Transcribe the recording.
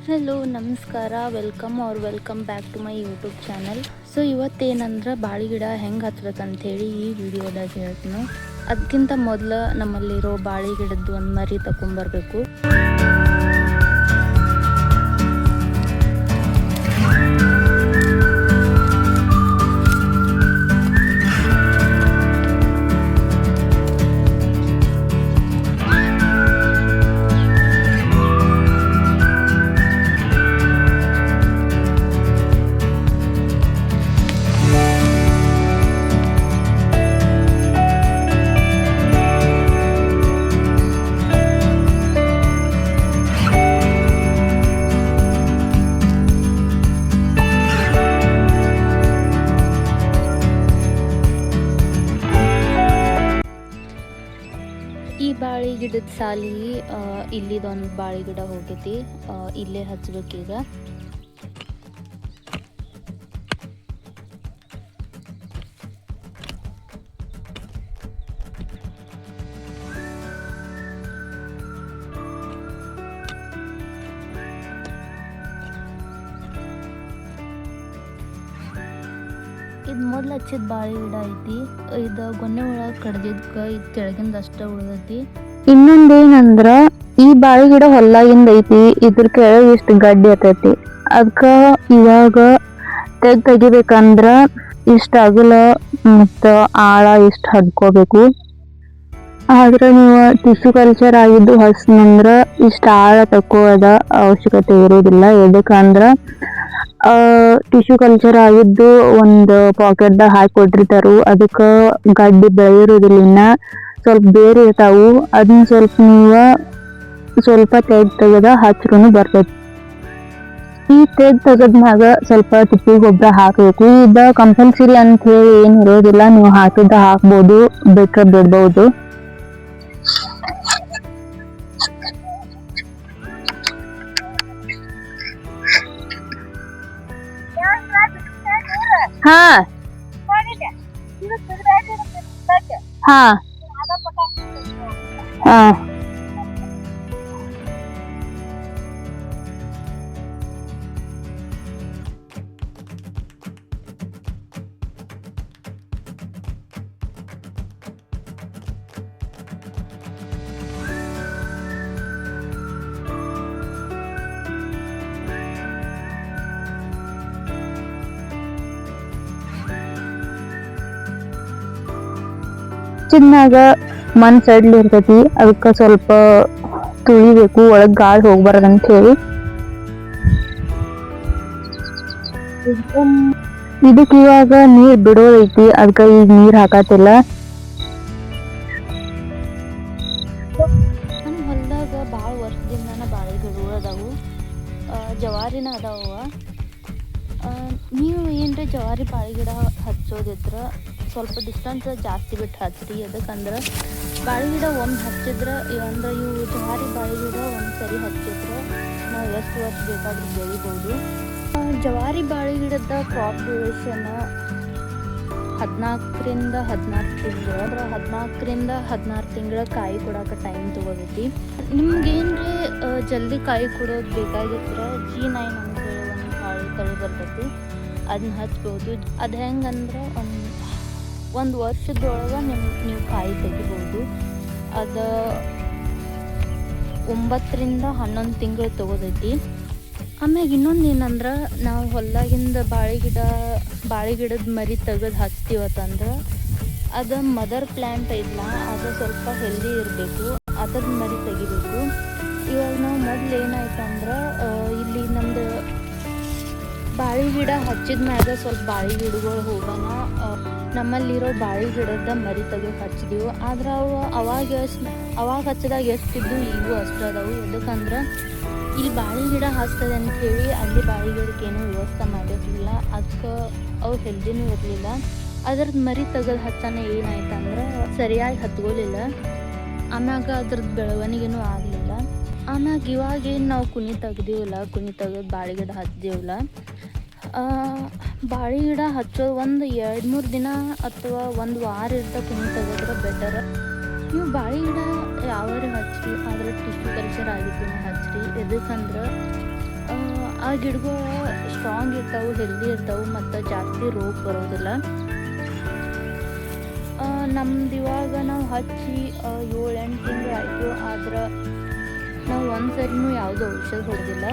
Hello ನಮಸ್ಕಾರ, welcome back to my YouTube channel. So ಇವತ್ತೇನಂದ್ರೆ ಬಾಳೆ ಗಿಡ ಹೆಂಗೆ ಹಚ್ಬೇಕಂಥೇಳಿ ಈ ವಿಡಿಯೋದಾಗ ಹೇಳ್ತೀನಿ. ಅದಕ್ಕಿಂತ ಮೊದಲು ನಮ್ಮಲ್ಲಿರೋ ಬಾಳೆ ಗಿಡದ್ದು ಒಂದು ಮರಿ ತಗೊಂಬರ್ಬೇಕು. ಈ ಬಾಳೆ ಗಿಡದ ಸಾಲಿ ಇಲ್ಲಿದೊಂದು ಬಾಳೆ ಗಿಡ ಹೋಗೈತಿ, ಇಲ್ಲೇ ಹಚ್ಬೇಕೀಗ. ಇದು ಮೊದಲು ಹಚ್ಚಿದ ಬಾಳೆ ಗಿಡ ಐತಿ. ಇದು ಗೊನ್ನೆ ಒಳಗೆ ಕಡ್ದಿದ್ಕ ಇದು ಕೆಳಗಿಂದ ಅಷ್ಟ ಉಳ್ದೈತಿ. ಇನ್ನೊಂದೇನಂದ್ರ ಈ ಬಾಳೆ ಗಿಡ ಹೊಲ್ಲಾಗಿಂದ ಐತಿ, ಇದ್ರ ಕೆಳಗೆ ಇಷ್ಟು ಗಡ್ಡಿ ಆತೈತಿ. ಅದಕ್ಕ ಇವಾಗ ತೆಗಿಬೇಕಂದ್ರ ಇಷ್ಟ ಅಗಲ ಮತ್ತ ಆಳ ಇಷ್ಟ ಹಡ್ಕೋಬೇಕು. ಆದ್ರೆ ನೀವು ಟಿಶ್ಯೂ ಕಲ್ಚರ್ ಆಗಿದ್ದು ಹಸ್ನಂದ್ರ ಇಷ್ಟ ಆಳ ತಕ್ಕೋದ ಅವಶ್ಯಕತೆ ಇರೋದಿಲ್ಲ. ಎದಕ್ಕಂದ್ರ ಟಿಶ್ಯೂ ಕಲ್ಚರ್ ಆಗಿದ್ದು ಒಂದು ಪಾಕೆಟ್ದಾಗ ಹಾಕಿ ಕೊಟ್ಟಿರ್ತಾರು. ಅದಕ್ಕ ಗಡ್ಡಿ ಬೆಳೆದಿರೋದಿಲ್ಲ, ಸ್ವಲ್ಪ ಬೇರೆ ಇರ್ತಾವು. ಅದನ್ನ ಸ್ವಲ್ಪ ತೆಗೆದ ಹಚ್ರೂ ಬರ್ತೈತಿ. ಈ ತೆಗದ್ಮ್ಯಾಗ ಸ್ವಲ್ಪ ತಿಪ್ಪಿ ಗೊಬ್ಬರ ಹಾಕಬೇಕು. ಇದು ಕಂಪಲ್ಸರಿ ಅಂತ ಹೇಳಿ ಏನ್ ಇರೋದಿಲ್ಲ, ನೀವು ಹಾಕಿದ್ದ ಹಾಕ್ಬೋದು, ಬೇಕಾದ್ರೆ ಬಿಡ್ಬಹುದು. ಹಾ ಹಾ ಹಾ ಚಿನ್ನಾಗ ಮಣ್ ಸಡ್ಲಿ ಇರ್ತೈತಿ, ಅದಕ್ಕ ಸ್ವಲ್ಪ ತುಳಿಬೇಕು, ಒಳಗ್ ಗಾಳಿ ಹೋಗ್ಬಾರ್ದಂತ ಹೇಳಿ. ಇದಕ್ ಇವಾಗ ನೀರ್ ಬಿಡೋದೈತಿ, ಅದಕ್ಕ ಈಗ ನೀರ್ ಹಾಕತಿಲ್ಲ. ನಮ್ಮ ಹೊಲದಾಗ ಭಾಳ ವರ್ಷದಿಂದ ಬಾಳೆ ಗಿಡಗಳು ಅದಾವು, ಜವಾರಿನ ಅದಾವ. ನೀವು ಏನ್ರಿ ಜವಾರಿ ಬಾಳೆ ಗಿಡ ಹಚ್ಚೋದಿದ್ರ ಸ್ವಲ್ಪ ಡಿಸ್ಟೆನ್ಸ್ ಜಾಸ್ತಿ ಬಿಟ್ಟು ಹಚ್ಚಿರಿ. ಎದಕ್ಕಂದ್ರೆ ಬಾಳೆ ಗಿಡ ಒಮ್ಮೆ ಹಚ್ಚಿದ್ರೆ ಅಂದ್ರೆ ಇವು ಜವಾರಿ ಬಾಳೆ ಗಿಡ ಒಂದ್ಸರಿ ಹಚ್ಚಿದ್ರೆ ನಾವು ಎಷ್ಟು ವರ್ಷ ಬೇಕಾದ್ರೂ ಬೆಳಿಬೋದು. ಜವಾರಿ ಬಾಳೆ ಗಿಡದ ಕ್ರಾಪ್ ಡ್ಯೂರೇಷನ್ 14ರಿಂದ 16 ತಿಂಗಳು, ಅಂದ್ರೆ 14ರಿಂದ 16 ತಿಂಗಳ ಕಾಯಿ ಕೊಡೋಕೆ ಟೈಮ್ ತೊಗೋತೈತಿ. ನಿಮ್ಗೇನ್ರಿ ಜಲ್ದಿ ಕಾಯಿ ಕೊಡೋದು ಬೇಕಾಗಿದ್ರೆ G9 ಅಂತ ಹೇಳಿ ಒಂದು ಬಾಳೆ ತಳಿ ಬರ್ತೈತಿ, ಅದನ್ನ ಹಚ್ಬೋದು. ಅದು ಹೆಂಗಂದ್ರೆ ಒಂದು ವರ್ಷದೊಳಗೆ ನೀವು ಕಾಯಿ ತೆಗಿಬೋದು. ಅದು 9ರಿಂದ 11 ತಿಂಗಳು ತೊಗೋತೈತಿ. ಆಮ್ಯಾಗ ಇನ್ನೊಂದು ಏನಂದ್ರೆ ನಾವು ಹೊಲ್ದಾಗಿಂದ ಬಾಳೆ ಗಿಡದ ಮರಿ ತೆಗೆದು ಹಚ್ತೀವತ್ತಂದ್ರೆ ಅದು ಮದರ್ ಪ್ಲ್ಯಾಂಟ್ ಐತಲ್ಲ, ಅದು ಸ್ವಲ್ಪ ಹೆಲ್ದಿ ಇರಬೇಕು, ಅದ್ರದ್ದು ಮರಿ ತೆಗಿಬೇಕು. ಇವಾಗ ನಾವು ಮೊದಲು ಏನಾಯ್ತಂದ್ರೆ ಇಲ್ಲಿ ನಮ್ದು ಬಾಳೆ ಗಿಡ ಹಚ್ಚಿದ ಮ್ಯಾಗ ಸ್ವಲ್ಪ ಬಾಳೆ ಗಿಡಗಳು ಹೋಗೋಣ ನಮ್ಮಲ್ಲಿರೋ ಬಾಳೆ ಗಿಡದ ಮರಿ ತೆಗೆದು ಹಚ್ಚಿದೆವು. ಆದ್ರೆ ಅವಾಗ ಹಚ್ಚಿದಾಗ ಎಷ್ಟಿದ್ದು ಈಗೂ ಅಷ್ಟು ಅದಾವು. ಎದಕ್ಕಂದ್ರೆ ಇಲ್ಲಿ ಬಾಳೆ ಗಿಡ ಹಚ್ತದೆ ಅಂಥೇಳಿ ಅಲ್ಲಿ ಬಾಳೆ ಗಿಡಕ್ಕೆ ಏನೂ ವ್ಯವಸ್ಥೆ ಮಾಡಿರಲಿಲ್ಲ, ಅದಕ್ಕೆ ಅವು ಹೆಲ್ದಿನೂ ಇರಲಿಲ್ಲ. ಅದ್ರದ್ದು ಮರಿ ತೆಗೆದು ಹಚ್ಚೋಣ ಏನಾಯ್ತಂದ್ರೆ ಸರಿಯಾಗಿ ಹತ್ಕೊಲಿಲ್ಲ, ಆಮ್ಯಾಗ ಅದ್ರದ್ದು ಬೆಳವಣಿಗೆನೂ ಆಗಲಿಲ್ಲ. ಆಮ್ಯಾಗ ಇವಾಗೇನು ನಾವು ಕುನಿ ತೆಗೆದು ಬಾಳೆ ಗಿಡ ಹಚ್ಚಿದೇವಲ್ಲ, ಬಾಳೆ ಗಿಡ ಹಚ್ಚೋದು ಒಂದು 2-3 ದಿನ ಅಥವಾ ಒಂದು ವಾರ ಕುನಿ ತೆಗೆದ್ರೆ ಬೆಟರ್. ನೀವು ಬಾಳೆ ಗಿಡ ಯಾವಾರು ಹಚ್ಚಿರಿ, ಆದರೆ ಟಿಶ್ಯೂ ಕಲ್ಚರ್ ಆಗಿದ್ದನ್ನ ಹಚ್ಚಿರಿ. ಎದಕ್ಕಂದ್ರೆ ಆ ಗಿಡಗಳು ಸ್ಟ್ರಾಂಗ್ ಇರ್ತಾವೆ, ಹೆಲ್ದಿ ಇರ್ತಾವೆ ಮತ್ತು ಜಾಸ್ತಿ ರೋಗ ಬರೋದಿಲ್ಲ. ನಮ್ದು ಇವಾಗ ನಾವು ಹಚ್ಚಿ 7-8 ತಿಂಗಳು ಆಯಿತು, ಆದ್ರೆ ನಾವು ಒಂದು ಸರಿನೂ ಯಾವುದೂ ಔಷಧ ಹೊಡೆದಿಲ್ಲ.